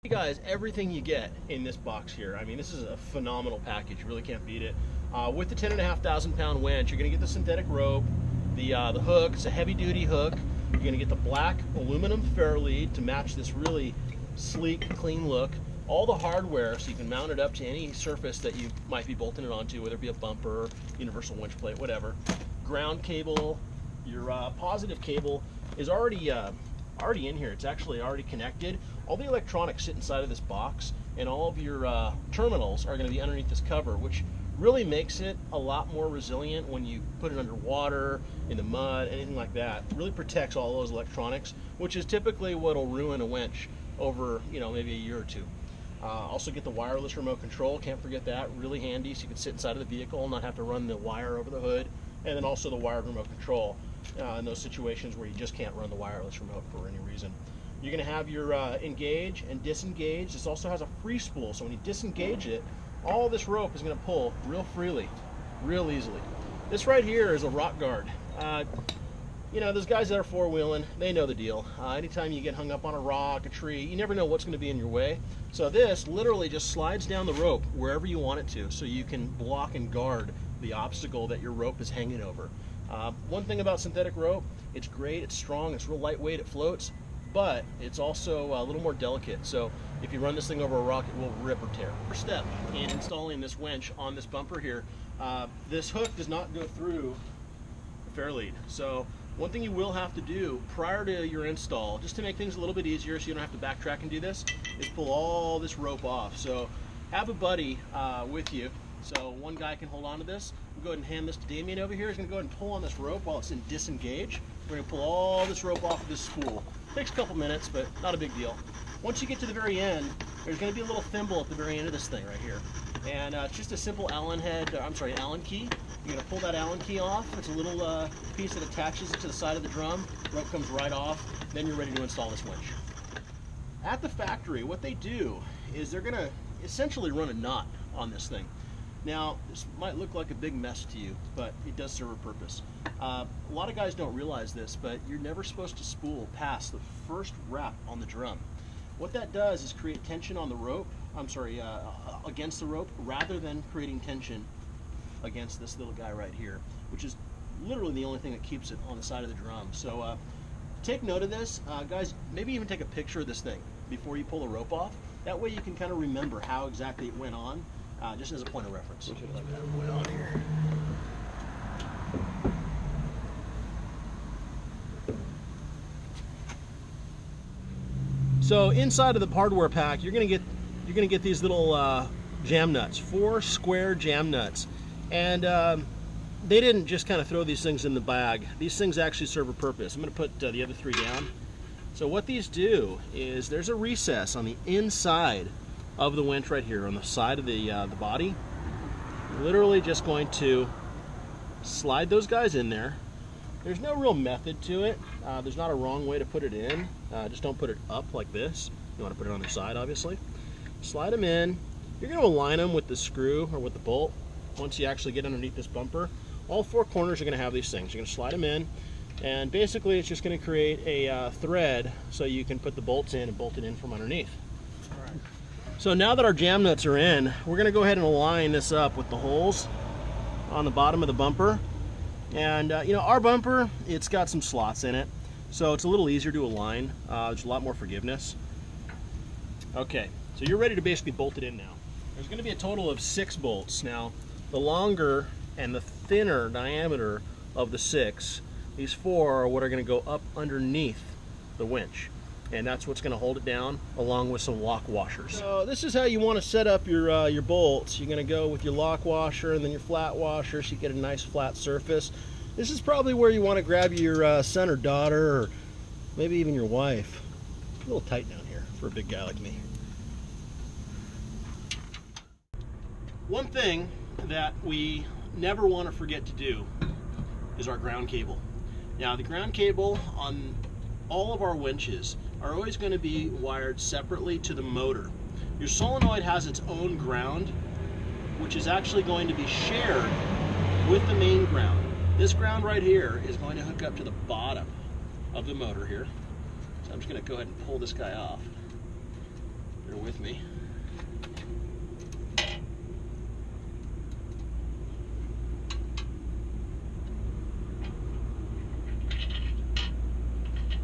Hey guys, everything you get in this box here, I mean, this is a phenomenal package. You really can't beat it. With the 10,500 pound winch, you're going to get the synthetic rope, the hook. It's a heavy duty hook. You're going to get the black aluminum fair lead to match this really sleek, clean look. All the hardware so you can mount it up to any surface that you might be bolting it onto, whether it be a bumper, universal winch plate, whatever. Ground cable, your positive cable is already in here. It's actually already connected. All the electronics sit inside of this box, and all of your terminals are going to be underneath this cover, which really makes it a lot more resilient when you put it underwater, in the mud, anything like that. It really protects all those electronics, which is typically what will ruin a winch over, maybe a year or two. Also get the wireless remote control, can't forget that, really handy, so you can sit inside of the vehicle and not have to run the wire over the hood, and then also the wired remote control in those situations where you just can't run the wireless remote for any reason. You're going to have your engage and disengage. This also has a free spool, so when you disengage it, all this rope is going to pull real freely, real easily. This right here is a rock guard. Those guys that are four-wheeling, they know the deal. Anytime you get hung up on a rock, a tree, you never know what's going to be in your way. So this literally just slides down the rope wherever you want it to, so you can block and guard the obstacle that your rope is hanging over. One thing about synthetic rope, it's great, it's strong, it's real lightweight, it floats, but it's also a little more delicate. So if you run this thing over a rock, it will rip or tear. First step in installing this winch on this bumper here, this hook does not go through the fair lead. So one thing you will have to do prior to your install, just to make things a little bit easier so you don't have to backtrack and do this, is pull all this rope off. So have a buddy with you. So one guy can hold on to this. We'll go ahead and hand this to Damien over here. He's going to go ahead and pull on this rope while it's in disengage. We're going to pull all this rope off of this spool. Takes a couple minutes, but not a big deal. Once you get to the very end, there's going to be a little thimble at the very end of this thing right here. And it's just a simple Allen key. You're going to pull that Allen key off. It's a little piece that attaches it to the side of the drum. Rope comes right off. Then you're ready to install this winch. At the factory, what they do is they're going to essentially run a knot on this thing. Now, this might look like a big mess to you, but it does serve a purpose. A lot of guys don't realize this, but you're never supposed to spool past the first wrap on the drum. What that does is create tension on the rope, against the rope, rather than creating tension against this little guy right here, which is literally the only thing that keeps it on the side of the drum. So take note of this. Guys, maybe even take a picture of this thing before you pull the rope off. That way you can kind of remember how exactly it went on. Just as a point of reference. On here. So inside of the hardware pack, you're gonna get these little jam nuts, 4 square jam nuts, and they didn't just kind of throw these things in the bag. These things actually serve a purpose. I'm gonna put the other 3 down. So what these do is there's a recess on the inside of the winch right here on the side of the body. You're literally just going to slide those guys in there. There's no real method to it. There's not a wrong way to put it in. Just don't put it up like this. You want to put it on the side, obviously. Slide them in. You're going to align them with the screw or with the bolt. Once you actually get underneath this bumper, all 4 corners are going to have these things. You're going to slide them in, and basically it's just going to create a thread so you can put the bolts in and bolt it in from underneath. So now that our jam nuts are in, we're going to go ahead and align this up with the holes on the bottom of the bumper. And our bumper, it's got some slots in it, so it's a little easier to align. There's a lot more forgiveness. Okay, so you're ready to basically bolt it in now. There's going to be a total of 6 bolts. Now, the longer and the thinner diameter of the 6, these 4 are what are going to go up underneath the winch. And that's what's going to hold it down, along with some lock washers. So this is how you want to set up your bolts. You're going to go with your lock washer and then your flat washer, so you get a nice flat surface. This is probably where you want to grab your son or daughter, or maybe even your wife. A little tight down here for a big guy like me. One thing that we never want to forget to do is our ground cable. Now, the ground cable on all of our winches are always going to be wired separately to the motor. Your solenoid has its own ground, which is actually going to be shared with the main ground. This ground right here is going to hook up to the bottom of the motor here. So I'm just going to go ahead and pull this guy off. Bear with me.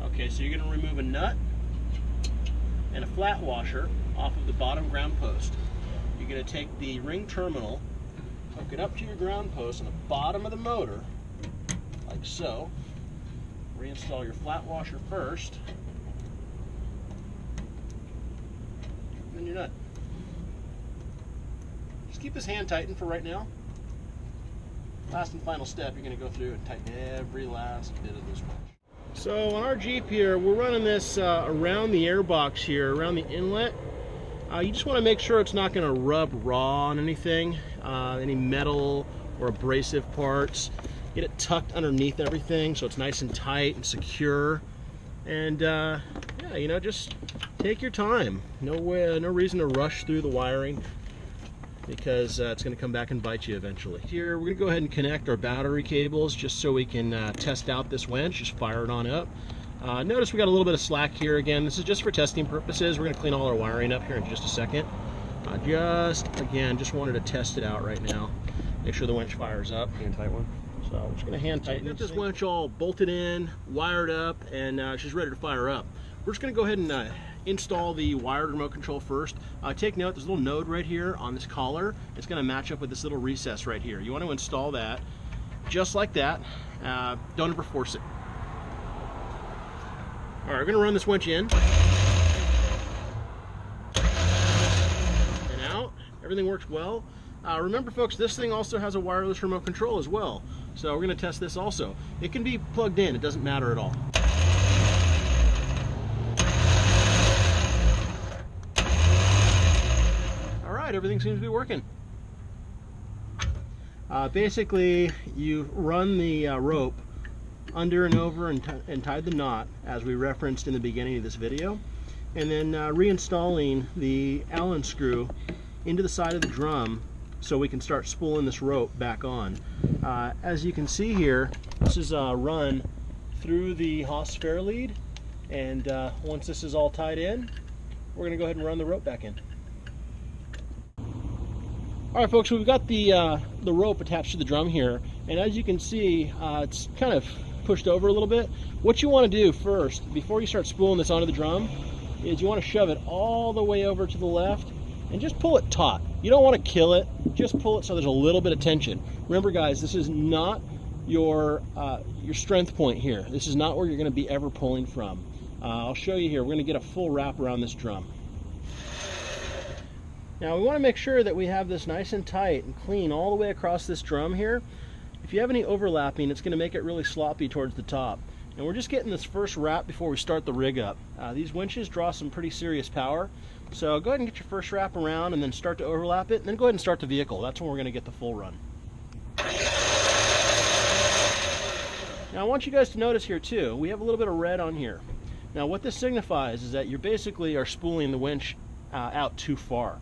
Okay, so you're going to remove a nut and a flat washer off of the bottom ground post. You're going to take the ring terminal, hook it up to your ground post on the bottom of the motor, like so. Reinstall your flat washer first, and then your nut. Just keep this hand tightened for right now. Last and final step, you're going to go through and tighten every last bit of this winch. So on our Jeep here, we're running this around the airbox here, around the inlet. You just want to make sure it's not going to rub raw on anything, any metal or abrasive parts. Get it tucked underneath everything so it's nice and tight and secure. And yeah, you know, just take your time. No reason to rush through the wiring, because it's going to come back and bite you eventually. Here, we're going to go ahead and connect our battery cables just so we can test out this winch. Just fire it on up. Notice we got a little bit of slack here. Again, this is just for testing purposes. We're going to clean all our wiring up here in just a second. Just wanted to test it out right now. Make sure the winch fires up. Hand tight one. So I'm just going to hand tighten it. Got this winch all bolted in, wired up, and she's ready to fire up. We're just going to go ahead and install the wired remote control first. Take note, there's a little node right here on this collar. It's going to match up with this little recess right here. You want to install that just like that. Don't ever force it. All right, we're going to run this winch in and out. Everything works well. Remember, folks, this thing also has a wireless remote control as well. So we're going to test this also. It can be plugged in. It doesn't matter at all. Everything seems to be working. Basically, you run the rope under and over and tie the knot, as we referenced in the beginning of this video, and then reinstalling the Allen screw into the side of the drum so we can start spooling this rope back on. As you can see here, this is run through the Haas spare lead, and once this is all tied in, we're going to go ahead and run the rope back in. All right, folks, so we've got the rope attached to the drum here, and as you can see, it's kind of pushed over a little bit. What you want to do first, before you start spooling this onto the drum, is you want to shove it all the way over to the left and just pull it taut. You don't want to kill it, just pull it so there's a little bit of tension. Remember, guys, this is not your strength point here. This is not where you're going to be ever pulling from. I'll show you here. We're going to get a full wrap around this drum. Now we want to make sure that we have this nice and tight and clean all the way across this drum here. If you have any overlapping, it's going to make it really sloppy towards the top. And we're just getting this first wrap before we start the rig up. These winches draw some pretty serious power. So go ahead and get your first wrap around and then start to overlap it, and then go ahead and start the vehicle. That's when we're going to get the full run. Now I want you guys to notice here too, we have a little bit of red on here. Now what this signifies is that you basically are spooling the winch out too far.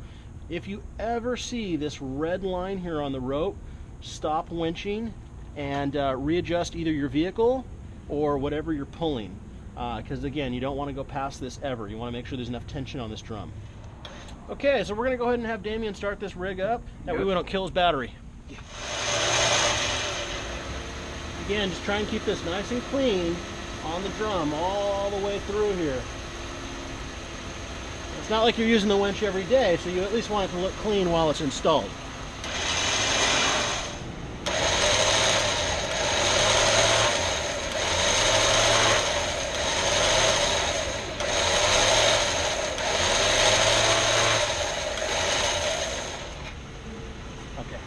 If you ever see this red line here on the rope, stop winching and readjust either your vehicle or whatever you're pulling. Because again, you don't want to go past this ever. You want to make sure there's enough tension on this drum. Okay, so we're going to go ahead and have Damien start this rig up. That way we don't kill his battery. Again, just try and keep this nice and clean on the drum all the way through here. It's not like you're using the winch every day, so you at least want it to look clean while it's installed. Okay.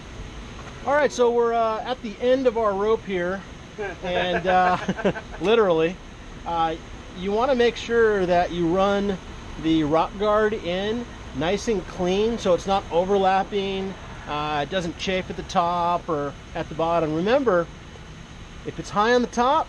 All right, so we're at the end of our rope here, and literally, you want to make sure that you run the rock guard in nice and clean so it's not overlapping, it doesn't chafe at the top or at the bottom. Remember, if it's high on the top,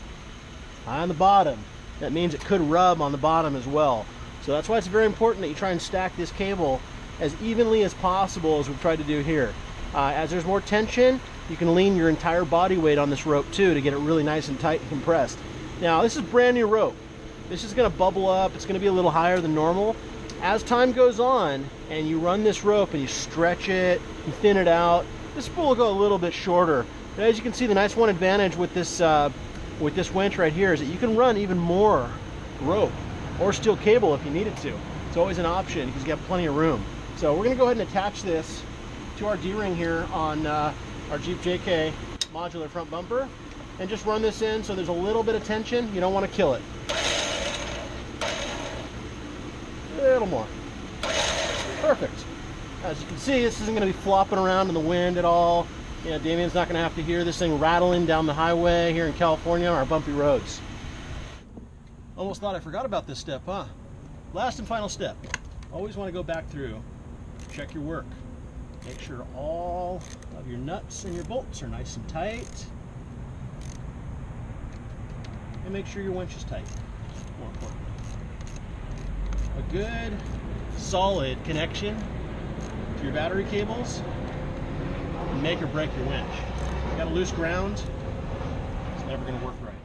high on the bottom, that means it could rub on the bottom as well. So that's why it's very important that you try and stack this cable as evenly as possible, as we've tried to do here. As there's more tension, you can lean your entire body weight on this rope too to get it really nice and tight and compressed. Now this is brand new rope. This is going to bubble up. It's going to be a little higher than normal. As time goes on and you run this rope and you stretch it, you thin it out, this spool will go a little bit shorter. But as you can see, the nice one advantage with this winch right here is that you can run even more rope or steel cable if you needed to. It's always an option because you have plenty of room. So we're going to go ahead and attach this to our D-ring here on our Jeep JK modular front bumper and just run this in so there's a little bit of tension. You don't want to kill it. A little more. Perfect. As you can see, this isn't going to be flopping around in the wind at all. You know, Damien's not going to have to hear this thing rattling down the highway here in California on our bumpy roads. Almost thought I forgot about this step, huh? Last and final step. Always want to go back through, check your work. Make sure all of your nuts and your bolts are nice and tight. And make sure your winch is tight, more importantly. A good, solid connection to your battery cables can make or break your winch. If you got a loose ground, it's never going to work right.